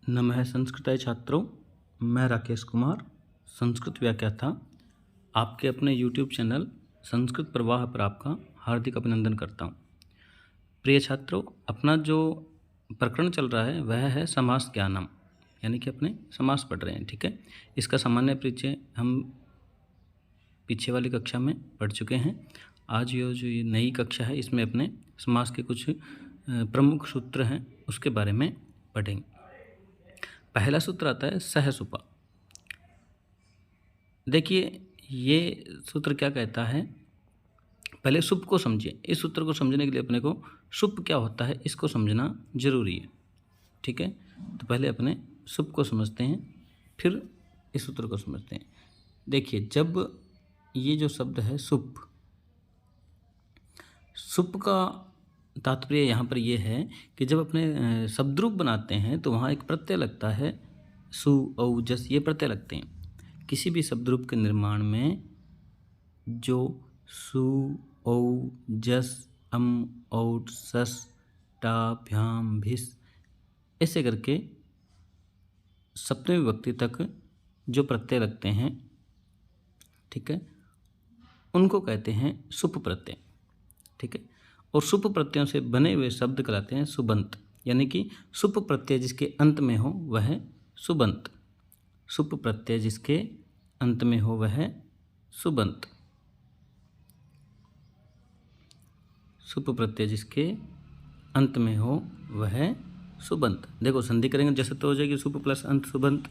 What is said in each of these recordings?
नमः संस्कृताय छात्रों, मैं राकेश कुमार संस्कृत व्याख्याता आपके अपने YouTube चैनल संस्कृत प्रवाह पर आपका हार्दिक अभिनंदन करता हूँ। प्रिय छात्रों, अपना जो प्रकरण चल रहा है वह है समास ज्ञानम, यानी कि अपने समास पढ़ रहे हैं। ठीक है, इसका सामान्य परिचय हम पीछे वाली कक्षा में पढ़ चुके हैं। आज ये नई कक्षा है, इसमें अपने समास के कुछ प्रमुख सूत्र हैं उसके बारे में पढ़ेंगे। पहला सूत्र आता है सहसुपा। देखिए ये सूत्र क्या कहता है, पहले सुप को समझिए। इस सूत्र को समझने के लिए अपने को सुप क्या होता है इसको समझना जरूरी है। ठीक है, तो पहले अपने सुप को समझते हैं, फिर इस सूत्र को समझते हैं। देखिए, जब ये जो शब्द है सुप, सुप का तात्पर्य यहाँ पर यह है कि जब अपने शब्दरूप बनाते हैं तो वहाँ एक प्रत्यय लगता है, सु औ जस, ये प्रत्यय लगते हैं। किसी भी शब्दरूप के निर्माण में जो सु औ जस अम औट सस टा भ्याम भिस ऐसे करके सप्तमी विभक्ति तक जो प्रत्यय लगते हैं, ठीक है, उनको कहते हैं सुप प्रत्यय। ठीक है, और सुप प्रत्ययों से बने हुए शब्द कहलाते हैं सुबंत, यानी कि सुप प्रत्यय जिसके अंत में हो वह सुबंत। सुप प्रत्यय जिसके अंत में हो वह सुबंत। सुप प्रत्यय जिसके अंत में हो वह सुबंत। देखो, संधि करेंगे जैसे तो हो जाएगी सुप प्लस अंत सुबंत।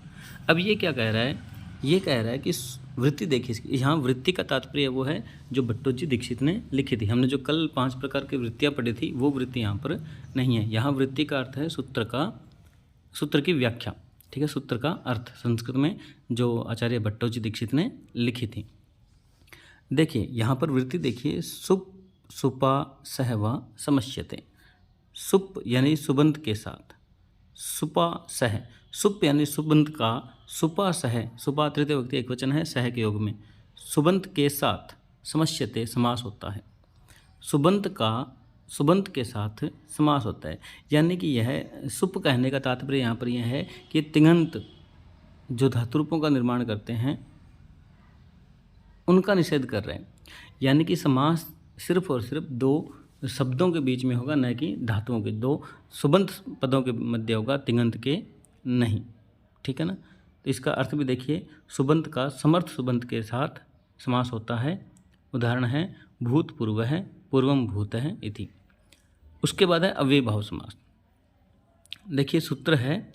अब ये क्या कह रहा है, ये कह रहा है कि वृत्ति देखिए इसकी, यहाँ वृत्ति का तात्पर्य वो है जो भट्टोजी दीक्षित ने लिखी थी। हमने जो कल 5 प्रकार की वृत्तियाँ पढ़ी थी वो वृत्ति यहाँ पर नहीं है। यहाँ वृत्ति का अर्थ है सूत्र की व्याख्या। ठीक है, सूत्र का अर्थ संस्कृत में जो आचार्य भट्टोजी दीक्षित ने लिखी थी। देखिए यहाँ पर वृत्ति देखिए, सुप सुपा सहवा समस्यते। सुप यानी सुबंत के साथ, सुपा सह, सुप यानी सुबंत का, सुपा सह, सुपा तृतीय विभक्ति एकवचन है सह के योग में, सुबंत के साथ समस्यते समास होता है। सुबंत का सुबंत के साथ समास होता है, यानी कि यह सुप कहने का तात्पर्य यहाँ पर यह है कि तिङंत जो धातुरूपों का निर्माण करते हैं उनका निषेध कर रहे हैं। यानी कि समास सिर्फ और सिर्फ दो शब्दों के बीच में होगा, न कि धातुओं के। दो सुबंत पदों के मध्य होगा, तिङंत के नहीं। ठीक है ना, तो इसका अर्थ भी देखिए, सुबंत का समर्थ सुबंत के साथ समास होता है। उदाहरण है भूतपूर्व है, पूर्वम भूत है इति। उसके बाद है अव्यय भाव समास। देखिए सूत्र है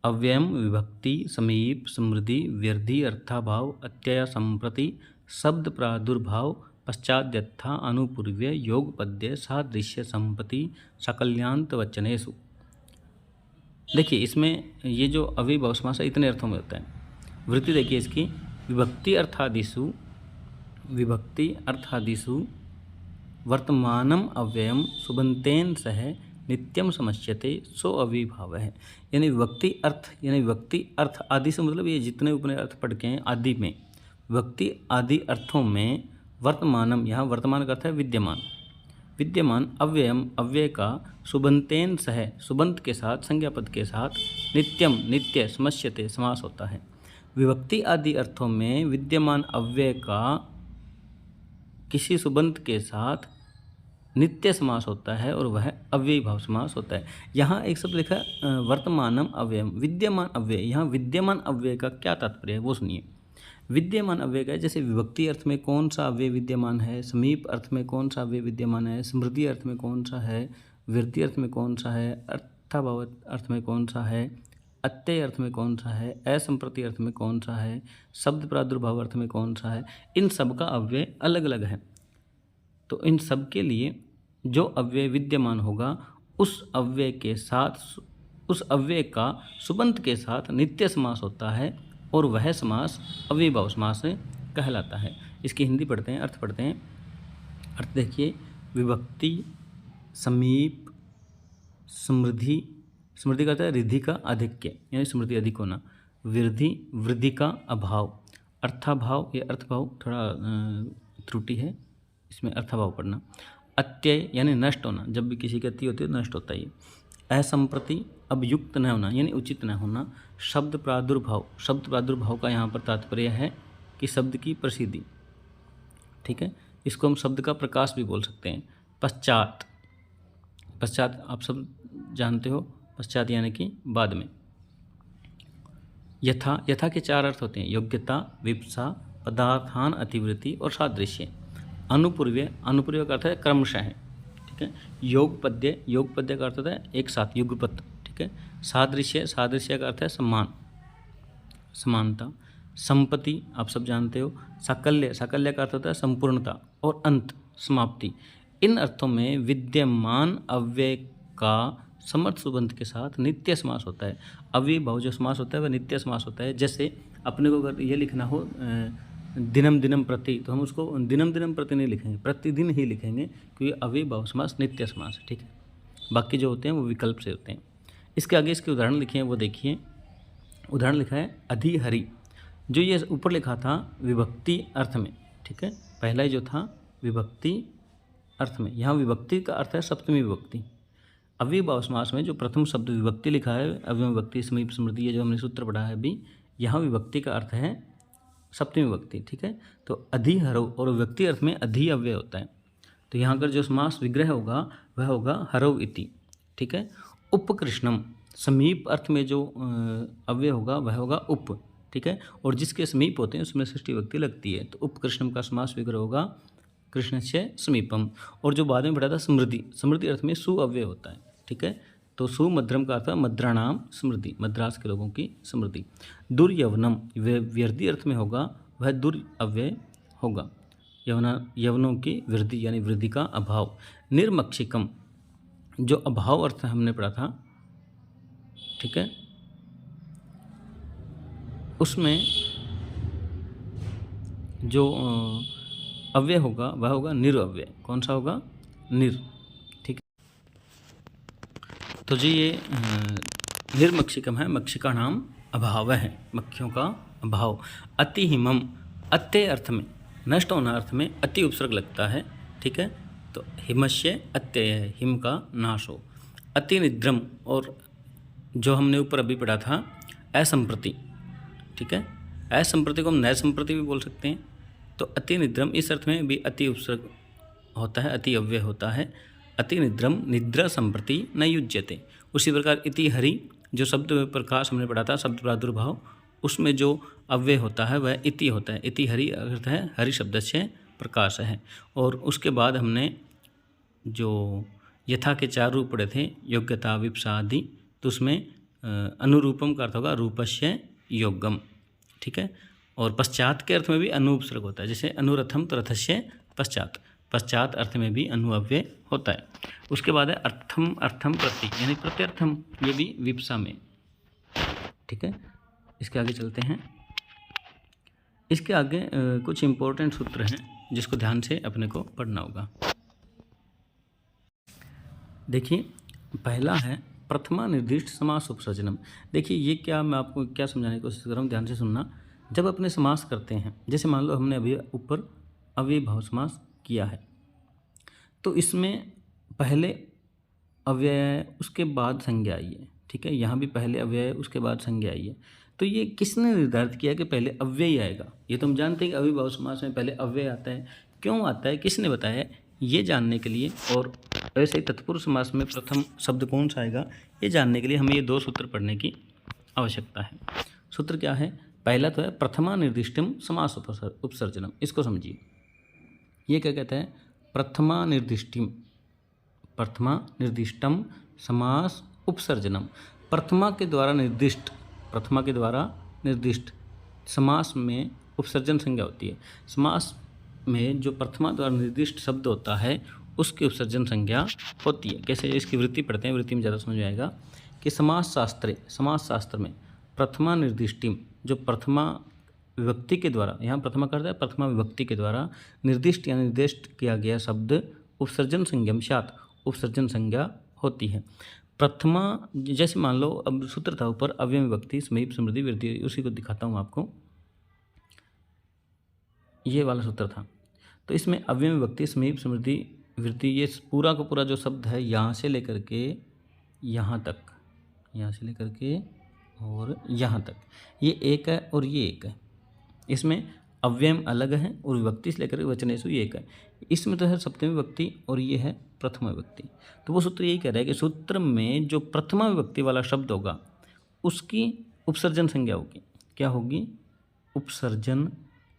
अव्ययम विभक्ति समीप समृद्धि व्यर्धि अर्थाभाव अत्यय संप्रति शब्द प्रादुर्भाव पश्चाद्यथा अनुपूर्व्य योग पद्य सादृश्य संपत्ति सकल्यांत वचनेषु। देखिए इसमें ये जो अव्यय भाव समास है इतने अर्थों में होता है। वृत्ति देखिए इसकी, विभक्ति अर्थादिषु वर्तमानम अव्ययम सुबंतेन सह नित्यम समस्यते सो अव्यय भाव है। यानी विभक्ति अर्थ आदि से मतलब ये जितने उपनय अर्थ पढ़ के हैं आदि में, विभक्ति आदि अर्थों में वर्तमानम, यहाँ वर्तमान का अर्थ है विद्यमान अव्ययम, अव्यय का सुबंतेन सह, सुबंत के साथ, संज्ञा पद के साथ, नित्यम नित्य समस्यते समास होता है। विभक्ति आदि अर्थों में विद्यमान अव्यय का किसी सुबंत के साथ नित्य समास होता है और वह अव्ययी भाव समास होता है। यहाँ एक शब्द लिखा है वर्तमानम अव्ययम, विद्यमान अव्यय। यहाँ विद्यमान अव्यय का क्या तात्पर्य है वो सुनिए। विद्यमान अव्यय का जैसे विभक्ति अर्थ में कौन सा अव्यय विद्यमान है, समीप अर्थ में कौन सा अव्यय विद्यमान है, समृद्धि अर्थ में कौन सा है, वृद्धि अर्थ में कौन सा है, अर्थाभाव अर्थ में कौन सा है, अत्यय अर्थ में कौन सा है, असंप्रति अर्थ में कौन सा है, शब्द प्रादुर्भाव अर्थ में कौन सा है, इन सब का अव्यय अलग अलग है। तो इन सब के लिए जो अव्यय विद्यमान होगा उस अव्यय के साथ, उस अव्यय का सुबंत के साथ नित्य समास होता है और वह समास अव्यय भाव समास कहलाता है। इसकी हिंदी पढ़ते हैं, अर्थ पढ़ते हैं। अर्थ देखिए, विभक्ति समीप समृद्धि, समृद्धि का अर्थ है रिद्धि का आधिक्य, यानी समृद्धि अधिक होना, वृद्धि का अभाव, अर्थाभाव, ये अर्थभाव थोड़ा त्रुटि है, इसमें अर्थाभाव पढ़ना, अत्यय यानी नष्ट होना, जब भी किसी की अति होती है नष्ट होता है। असंप्रति, अब युक्त न होना यानी उचित न होना। शब्द प्रादुर्भाव का यहाँ पर तात्पर्य है कि शब्द की प्रसिद्धि, ठीक है, इसको हम शब्द का प्रकाश भी बोल सकते हैं। पश्चात आप सब जानते हो, पश्चात यानी कि बाद में। यथा के 4 अर्थ होते हैं, योग्यता, विप्सा, पदार्थान अतिवृत्ति और सादृश्य। अनुपूर्व्य का अर्थ है क्रमशः, ठीक है। योग पद्य का अर्थ होता है एक साथ, युगपत, ठीक है। सादृश्य का अर्थ है समानता। संपत्ति आप सब जानते हो। साकल्य का अर्थ होता है संपूर्णता और अंत, समाप्ति। इन अर्थों में विद्यमान अव्यय का समर्थ सुबंध के साथ नित्य समास होता है। अव्ययी भाव जो समास होता है वह नित्य समास होता है। जैसे अपने को अगर ये लिखना हो दिनम दिनम प्रति, तो हम उसको दिनम दिनम प्रति नहीं लिखेंगे, प्रतिदिन ही लिखेंगे, क्योंकि अव्ययी भाव समास नित्य समास है, ठीक है। बाकी जो होते हैं वो विकल्प से होते हैं। इसके आगे इसके उदाहरण लिखे हैं, वो देखिए। उदाहरण लिखा है अधिहरि, जो ये ऊपर लिखा था विभक्ति अर्थ में, ठीक है। पहला ही जो था विभक्ति अर्थ में, यहाँ विभक्ति का अर्थ है सप्तमी विभक्ति। अव्ययी भाव समास में जो प्रथम शब्द विभक्ति लिखा है, अव्यय विभक्ति, समीप स्मृति, ये जो हमने सूत्र पढ़ा है अभी, यहाँ विभक्ति का अर्थ है सप्तमी विभक्ति, ठीक है। तो अधिहरव, और विभक्ति अर्थ में अधि अव्यय होता है। तो यहाँ पर जो समास विग्रह होगा वह होगा हरव इति, ठीक है। उपकृष्णम, समीप अर्थ में जो अव्यय होगा वह होगा उप, ठीक है। और जिसके समीप होते हैं उसमें षष्ठी विभक्ति लगती है, तो उपकृष्णम का समास विग्रह होगा कृष्णस्य समीपम। और जो बाद में पढ़ा था समृद्धि अर्थ में सु अव्यय होता है, ठीक है। तो सुमद्रम का अर्थ है मद्राणाम समृद्धि, मद्रास के लोगों की समृद्धि। दुर्यवनम व्यर्धि अर्थ में होगा, वह दुर अव्यय होगा, यवनों की वृद्धि यानी वृद्धि का अभाव। निर्मक्षिकम, जो अभाव अर्थ हमने पढ़ा था, ठीक है, उसमें जो अव्यय होगा वह होगा निरअव्यय। कौन सा होगा? निर, ठीक है। तो जी ये निर्मक्षिकम है, मक्षिका नाम अभाव है, मक्खियों का अभाव। अति हिमम, अत्य अर्थ में, नष्ट होना अर्थ में अति उपसर्ग लगता है, ठीक है। तो हिमस्य अत्यय है, हिम का नाश हो। अति निद्रम, और जो हमने ऊपर अभी पढ़ा था असंप्रति, ठीक है। असंप्रति को हम नय संप्रति भी बोल सकते हैं। तो अति निद्रम इस अर्थ में भी अति उपसर्ग होता है, अति अव्यय होता है। अति निद्रम निद्रा संप्रति न युज्यते। उसी प्रकार इति हरि, जो शब्द प्रकाश हमने पढ़ा था, शब्द प्रादुर्भाव, उसमें जो अव्यय होता है वह इति होता है। इति हरि अर्थ है हरि शब्द से प्रकाश है। और उसके बाद हमने जो यथा के 4 रूप पढ़े थे, योग्यता, विप्सा आदि, तो उसमें अनुरूपम का अर्थ होगा रूपस्य योगम, ठीक है। और पश्चात के अर्थ में भी अनुपसर्ग होता है, जैसे अनुरथम तो रथस्य पश्चात, पश्चात अर्थ में भी अनुअव्यय होता है। उसके बाद है अर्थम प्रति, यानी प्रत्यर्थम, ये भी विप्सा में, ठीक है। इसके आगे चलते हैं। इसके आगे कुछ इंपॉर्टेंट सूत्र हैं जिसको ध्यान से अपने को पढ़ना होगा। देखिए, पहला है प्रथमा निर्दिष्ट समास उपसर्जनम। देखिए ये क्या, मैं आपको क्या समझाने की कोशिश कर रहा हूँ, ध्यान से सुनना। जब अपने समास करते हैं, जैसे मान लो हमने अभी ऊपर अव्ययी भाव समास किया है, तो इसमें पहले अव्यय है, उसके बाद संज्ञा आई है, ठीक है। यहाँ भी पहले अव्यय है, उसके बाद संज्ञा आई है। तो ये किसने निर्धारित किया कि पहले अव्यय आएगा? ये तो हम जानते हैं कि अव्ययी भाव समास में पहले अव्यय आता है। क्यों आता है, किसने बताया? ये जानने के लिए, और वैसे ही तत्पुरुष समास में प्रथम शब्द कौन सा आएगा ये जानने के लिए हमें ये 2 सूत्र पढ़ने की आवश्यकता है। सूत्र क्या है? पहला तो है प्रथमा निर्दिष्टम समास उपसर्जनम। इसको समझिए, ये क्या कहता है? प्रथमा निर्दिष्टम समास उपसर्जनम। प्रथमा के द्वारा निर्दिष्ट समास में उपसर्जन संज्ञा होती है। समास में जो प्रथमा द्वारा निर्दिष्ट शब्द होता है उसकी उपसर्जन संज्ञा होती है। कैसे? इसकी वृत्ति पढ़ते हैं, वृत्ति में ज़्यादा समझ में आएगा कि समास शास्त्र में प्रथमा निर्दिष्टिम, जो प्रथमा विभक्ति के द्वारा, यहाँ प्रथमा करता है प्रथमा विभक्ति के द्वारा निर्दिष्ट या निर्दिष्ट किया गया शब्द उपसर्जन संज्ञम स्यात्, उपसर्जन संज्ञा होती है। प्रथमा, जैसे मान लो अब सूत्र था ऊपर अव्यय विभक्ति समीप समृद्धि वृद्धि, उसी को दिखाता हूँ आपको। ये वाला सूत्र था, तो इसमें अव्यय विभक्ति समीप समृद्धि वृद्धि, ये पूरा का पूरा जो शब्द है यहाँ से लेकर के यहाँ तक, यहाँ से लेकर के और यहाँ तक, ये एक है और ये एक है। इसमें अव्ययम अलग है और विभक्ति से लेकर के वचनेषु ये एक है। इसमें तो है सप्तमी विभक्ति और ये है प्रथमा विभक्ति। तो वो सूत्र यही कह रहा है कि सूत्र में जो प्रथमा विभक्ति वाला शब्द होगा उसकी उपसर्जन संज्ञा होगी। क्या होगी? उपसर्जन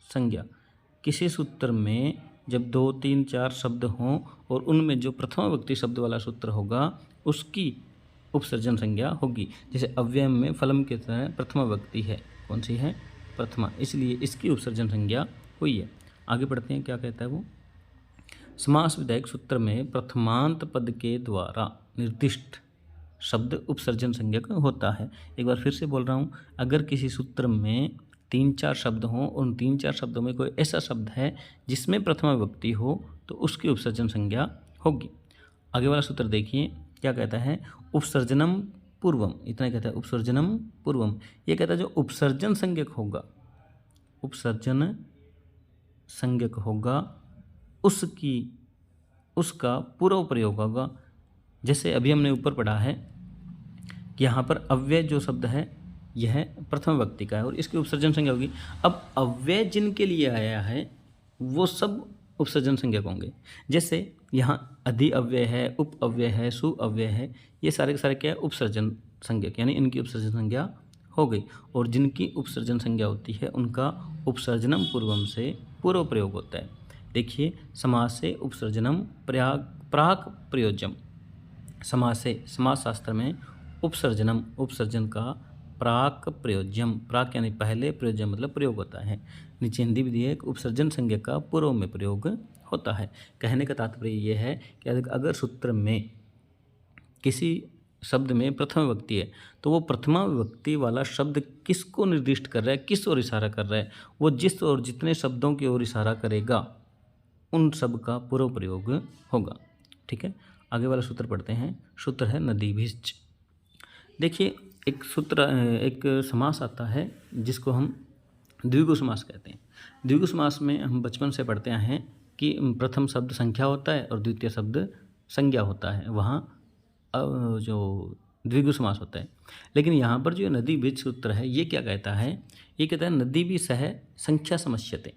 संज्ञा। किसी सूत्र में जब 2, 3, 4 शब्द हों और उनमें जो प्रथमा विभक्ति शब्द वाला सूत्र होगा उसकी उपसर्जन संज्ञा होगी। जैसे अव्ययम में फलम की तरह प्रथमा विभक्ति है, कौन सी है? प्रथमा, इसलिए इसकी उपसर्जन संज्ञा हुई है। आगे पढ़ते हैं क्या कहता है वो। समास विधायक सूत्र में प्रथमांत पद के द्वारा निर्दिष्ट शब्द उपसर्जन संज्ञक होता है। एक बार फिर से बोल रहा हूँ, अगर किसी सूत्र में 3, 4 शब्द हों और उन 3, 4 शब्दों में कोई ऐसा शब्द है जिसमें प्रथमा विभक्ति हो तो उसकी उपसर्जन संज्ञा होगी। आगे वाला सूत्र देखिए क्या कहता है। उपसर्जनम पूर्वम, इतना कहता है उपसर्जनम पूर्वम। ये कहता है जो उपसर्जन संज्ञक होगा, उपसर्जन संज्ञक होगा उसका पूर्व प्रयोग होगा। जैसे अभी हमने ऊपर पढ़ा है कि यहाँ पर अव्यय जो शब्द है यह प्रथम विभक्ति का है और इसकी उपसर्जन संज्ञा होगी। अब अव्यय जिनके लिए आया है वो सब उपसर्जन संज्ञक होंगे। जैसे यहाँ अधि अव्यय है, उप अव्यय है, सु अव्यय है, ये सारे के सारे क्या है? उपसर्जन संज्ञक, यानी इनकी उपसर्जन संज्ञा हो गई। और जिनकी उपसर्जन संज्ञा होती है उनका उपसर्जनम पूर्वम से पूर्व प्रयोग होता है। देखिए, समास से उपसर्जनम प्राक प्रयोज्यम। समास से, समास शास्त्र में उपसर्जनम, उपसर्जन का प्राक प्रयोज्यम, प्राक यानी पहले, प्रयोज्यम मतलब प्रयोग होता है। नीचे हिंदी भी दी है कि उपसर्जन संज्ञा का पूर्व में प्रयोग होता है। कहने का तात्पर्य यह है कि अगर सूत्र में किसी शब्द में प्रथम विभक्ति है तो वो प्रथमा विभक्ति वाला शब्द किसको निर्दिष्ट कर रहा है, किस ओर इशारा कर रहा है, वो जिस और जितने शब्दों की ओर इशारा करेगा उन सब का पूर्व प्रयोग होगा। ठीक है, आगे वाला सूत्र पढ़ते हैं। सूत्र है नदीभिश्च। देखिए, एक समास आता है जिसको हम द्विगु समास कहते हैं। द्विगु समास में हम बचपन से पढ़ते आए हैं कि प्रथम शब्द संख्या होता है और द्वितीय शब्द संज्ञा होता है, वहाँ जो द्विगु समास होता है। लेकिन यहाँ पर जो नदी बीज सूत्र है ये क्या कहता है? ये कहता है नदी भी सह संख्या समस्यते।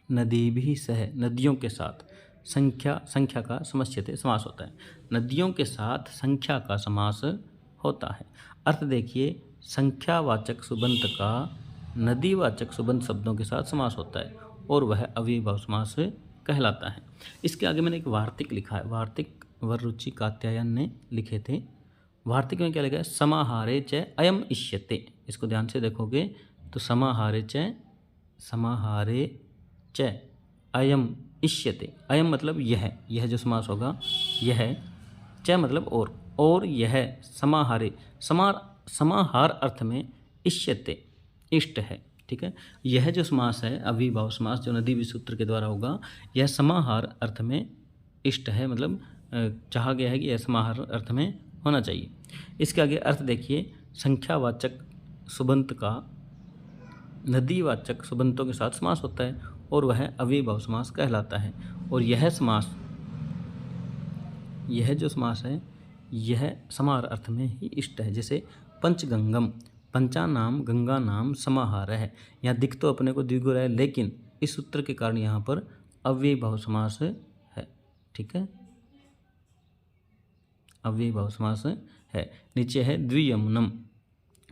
नदी भी सह, नदियों के साथ, संख्या का समस्यते समास होता है। नदियों के साथ संख्या का समास होता है। अर्थ देखिए, संख्यावाचक सुबंत का नदीवाचक सुबंत शब्दों के साथ समास होता है और वह अव्ययीभाव समास कहलाता है। इसके आगे मैंने एक वार्तिक लिखा है, वार्तिक वररुचि कात्यायन ने लिखे थे। वार्तिक में क्या लिखा है? समाहारे च अयम इष्यते। इसको ध्यान से देखोगे तो समाहारे च अयम इष्यते। अयम मतलब यह जो समास होगा यह, च मतलब और यह समाहारे, समाहार अर्थ में इष्यते इष्ट है। ठीक है, यह जो समास है अव्ययीभाव समास जो नदी सूत्र के द्वारा होगा यह समाहार अर्थ में इष्ट है, मतलब चाहा गया है कि यह समाहार अर्थ में होना चाहिए। इसके आगे अर्थ देखिए, संख्यावाचक सुबंत का नदीवाचक सुबंतों के साथ समास होता है और वह अव्ययीभाव समास कहलाता है। और यह जो समास है यह समाहार अर्थ में ही इष्ट है। जैसे पंचगंगम, पंचा नाम गंगा नाम समाहार है। यहाँ दिख तो अपने को द्विगु रहा है लेकिन इस सूत्र के कारण यहाँ पर अव्ययीभाव समास है। ठीक है, अव्ययीभाव समास है। नीचे है द्वियमुनम,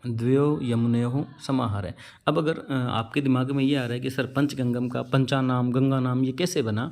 द्वयो यमुनयोः समाहार है। अब अगर आपके दिमाग में ये आ रहा है कि सर पंचगंगम का पंचा नाम गंगा नाम ये कैसे बना,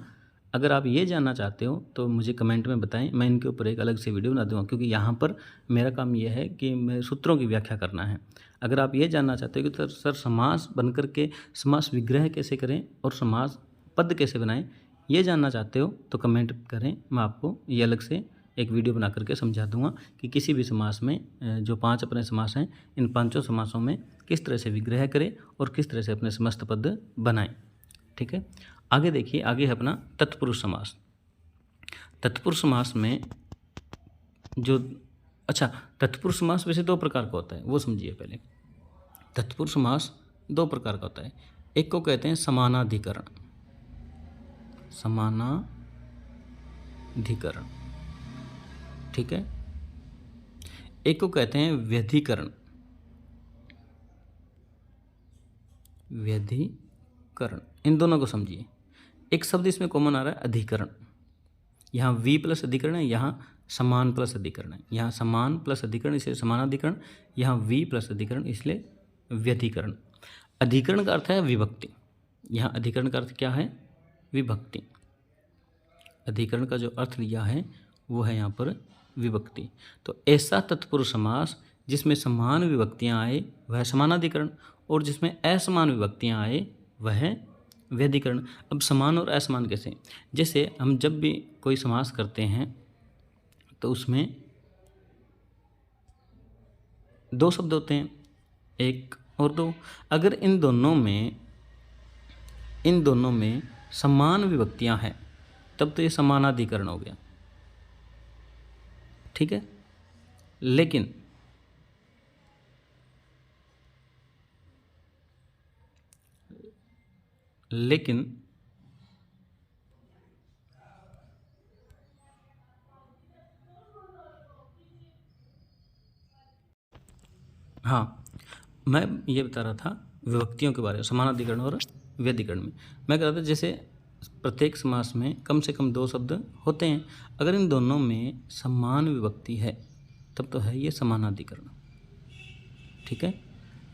अगर आप ये जानना चाहते हो तो मुझे कमेंट में बताएं, मैं इनके ऊपर एक अलग से वीडियो बना दूँगा, क्योंकि यहाँ पर मेरा काम ये है कि मैं सूत्रों की व्याख्या करना है। अगर आप ये जानना चाहते हो कि सर समास बनकर के समास विग्रह कैसे करें और समास पद कैसे बनाएं, ये जानना चाहते हो तो कमेंट करें, मैं आपको ये अलग से एक वीडियो बना करके समझा दूंगा कि किसी भी समास में जो 5 अपने समास हैं इन 5 समासों में किस तरह से विग्रह करें और किस तरह से अपने समस्त पद बनाएं। ठीक है, आगे देखिए, आगे है अपना तत्पुरुष समास। तत्पुरुष समास में जो तत्पुरुष समास वैसे 2 प्रकार का होता है, वो समझिए पहले। तत्पुरुष समास 2 प्रकार का होता है। एक को कहते हैं समानाधिकरण, समानाधिकरण। ठीक है, एक को कहते हैं व्यधिकरण। व्यधिकरण, इन दोनों को समझिए। एक शब्द इसमें कॉमन आ रहा है अधिकरण। यहाँ वी प्लस अधिकरण है, यहाँ समान प्लस अधिकरण है। यहाँ समान प्लस अधिकरण इसलिए समानाधिकरण, यहाँ वी प्लस अधिकरण इसलिए व्यधिकरण। अधिकरण का अर्थ है विभक्ति। यहाँ अधिकरण का अर्थ क्या है? विभक्ति। अधिकरण का जो अर्थ लिया है वो है यहाँ पर विभक्ति। तो ऐसा तत्पुरुष समास जिसमें समान विभक्तियाँ आए वह समानाधिकरण, और जिसमें असमान विभक्तियाँ आए वह व्यधिकरण। अब समान और असमान कैसे? जैसे हम जब भी कोई समास करते हैं तो उसमें दो शब्द होते हैं, एक और दो। अगर इन दोनों में समान विभक्तियां हैं तब तो ये समानाधिकरण हो गया, ठीक है। लेकिन हाँ, मैं ये बता रहा था विभक्तियों के बारे में, समानाधिकरण और व्यधिकरण में। मैं कह रहा था जैसे प्रत्येक समास में कम से कम दो शब्द होते हैं। अगर इन दोनों में समान विभक्ति है तब तो है ये समानाधिकरण, ठीक है।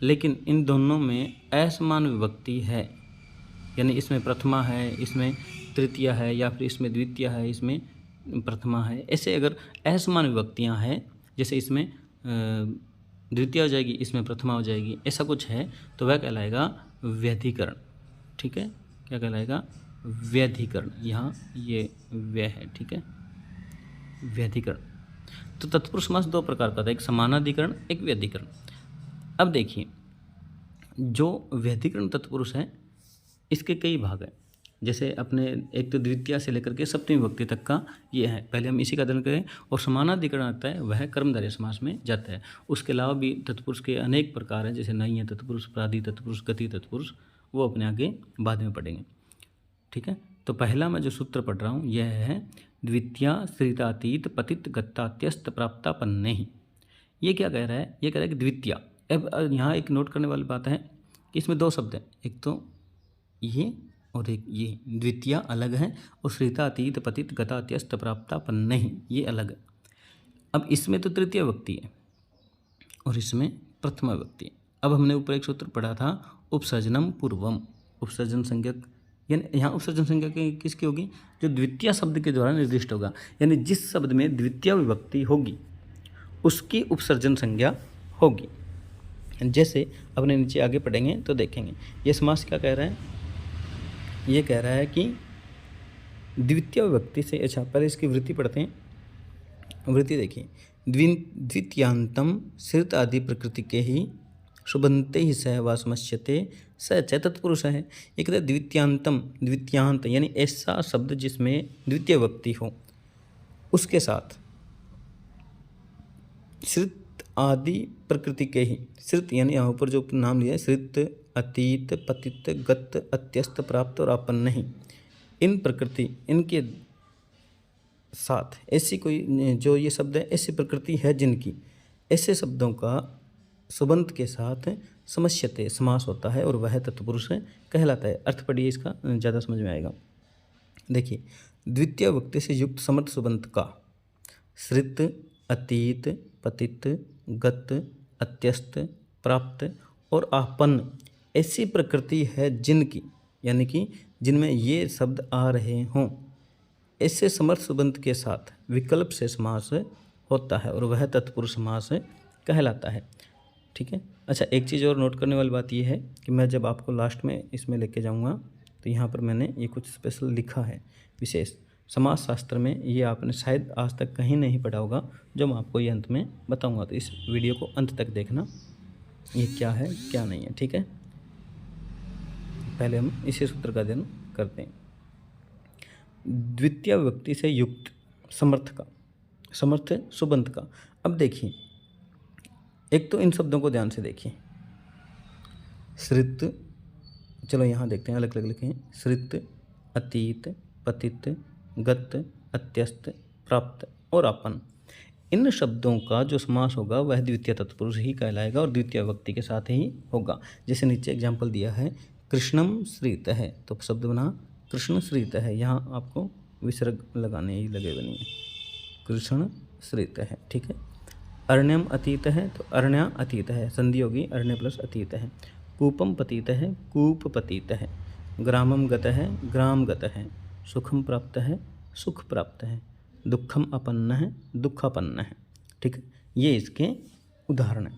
लेकिन इन दोनों में असमान विभक्ति है, यानी इसमें प्रथमा है, इसमें तृतीया है, या फिर इसमें द्वितीया है, इसमें प्रथमा है, ऐसे अगर असमान विभक्तियां हैं, जैसे इसमें द्वितीया हो जाएगी, इसमें प्रथमा हो जाएगी, ऐसा कुछ है तो वह कहलाएगा व्यधिकरण, ठीक है। क्या कहलाएगा? व्यधिकरण। यहाँ ये व्यय है, ठीक है, व्यधिकरण। तो तत्पुरुष समास दो प्रकार का था, एक समानाधिकरण, एक व्यधिकरण। अब देखिए, जो व्यधिकरण तत्पुरुष है इसके कई भाग हैं। जैसे अपने एक तो द्वितीया से लेकर के सप्तमी विभक्ति तक का ये है, पहले हम इसी का अध्ययन करें। और समानाधिकरण आता है वह कर्मधारय समास में जाता है। उसके अलावा भी तत्पुरुष के अनेक प्रकार हैं, जैसे नय्य तत्पुरुष, प्रादि तत्पुरुष, गति तत्पुरुष, वो अपने आगे बाद में पढ़ेंगे, ठीक है। तो पहला मैं जो सूत्र पढ़ रहा हूँ यह है द्वितीया श्रितातीत पतित गत्तात्यस्त प्राप्तापन्ने ही। ये क्या कह रहा है? ये कह रहा है कि द्वितीया, अब यहाँ एक नोट करने वाली बात है कि इसमें दो शब्द हैं, एक तो ये और एक ये। द्वितीया अलग है और श्रितातीत पतित गतात्यस्त प्राप्तापन्ने ही ये अलग है। अब इसमें तो तृतीय विभक्ति है और इसमें प्रथमा विभक्ति है। अब हमने ऊपर एक सूत्र पढ़ा था उपसर्जनम पूर्वम, उपसर्जन संज्ञक, यानी यहाँ उपसर्जन संज्ञा किसकी होगी? जो द्वितीय शब्द के द्वारा निर्दिष्ट होगा, यानी जिस शब्द में द्वितीय विभक्ति होगी उसकी उपसर्जन संज्ञा होगी। जैसे अपने नीचे आगे पढ़ेंगे तो देखेंगे ये समास क्या कह रहा है। ये कह रहा है कि द्वितीय विभक्ति से, अच्छा पहले इसकी वृत्ति पढ़ते हैं। वृत्ति देखिए, द्वितीयांतम श्रित आदि प्रकृति के ही शुभंते ही सहवासमस्यते स च तत्पुरुष है। ये कहते हैं द्वितीयांतम, द्वितीयांत यानी ऐसा शब्द जिसमें द्वितीय विभक्ति हो, उसके साथ श्रित आदि प्रकृति के ही, श्रित यानी यहाँ ऊपर जो नाम लिया है, श्रित, अतीत, पतित, गत, अत्यस्त, प्राप्त और आपन्न नहीं, इन प्रकृति, इनके साथ ऐसी कोई जो ये शब्द है ऐसी प्रकृति है जिनकी, ऐसे शब्दों का सुबंत के साथ समस्यते समास होता है और वह तत्पुरुष कहलाता है। अर्थ पढ़िए इसका, ज़्यादा समझ में आएगा। देखिए, द्वितीय विभक्ति से युक्त समर्थ सुबंत का श्रित, अतीत, पतित, गत, अत्यस्त, प्राप्त और आपन्न ऐसी प्रकृति है जिनकी, यानी कि जिनमें ये शब्द आ रहे हों, ऐसे समर्थ सुबंत के साथ विकल्प से समास होता है और वह तत्पुरुष समास कहलाता है, ठीक है। अच्छा, एक चीज़ और नोट करने वाली बात यह है कि मैं जब आपको लास्ट में इसमें लेके जाऊंगा तो यहाँ पर मैंने ये कुछ स्पेशल लिखा है विशेष समाज शास्त्र में, ये आपने शायद आज तक कहीं नहीं पढ़ा होगा, जो मैं आपको ये अंत में बताऊंगा। तो इस वीडियो को अंत तक देखना, ये क्या है क्या नहीं है, ठीक है। पहले हम इसी सूत्र का अध्ययन करते हैं। द्वितीय विभक्ति से युक्त समर्थ का, समर्थ सुबंत का। अब देखिए, एक तो इन शब्दों को ध्यान से देखिए, श्रित, चलो यहाँ देखते हैं, अलग अलग लिखे हैं, श्रित, अतीत, पतित, गत, अत्यस्त, प्राप्त और आपन्न। इन शब्दों का जो समास होगा वह द्वितीय तत्पुरुष ही कहलाएगा और द्वितीय विभक्ति के साथ ही होगा। जैसे नीचे एग्जाम्पल दिया है, कृष्णम श्रीतः, तो शब्द बना कृष्ण श्रीतः। यहाँ आपको विसर्ग लगाने ही लगे बनी है, कृष्ण श्रीतः। ठीक है। अरण्यम अतीत है, तो अरण्या अतीत है, संधि होगी अरण्य प्लस अतीत है। कूपम पतित है, कूप पतित है। ग्रामम गत है, ग्राम गत है। सुखम प्राप्त है, सुख प्राप्त है। दुखम अपन्न है, दुख अपन्न है। ठीक है, ये इसके उदाहरण हैं।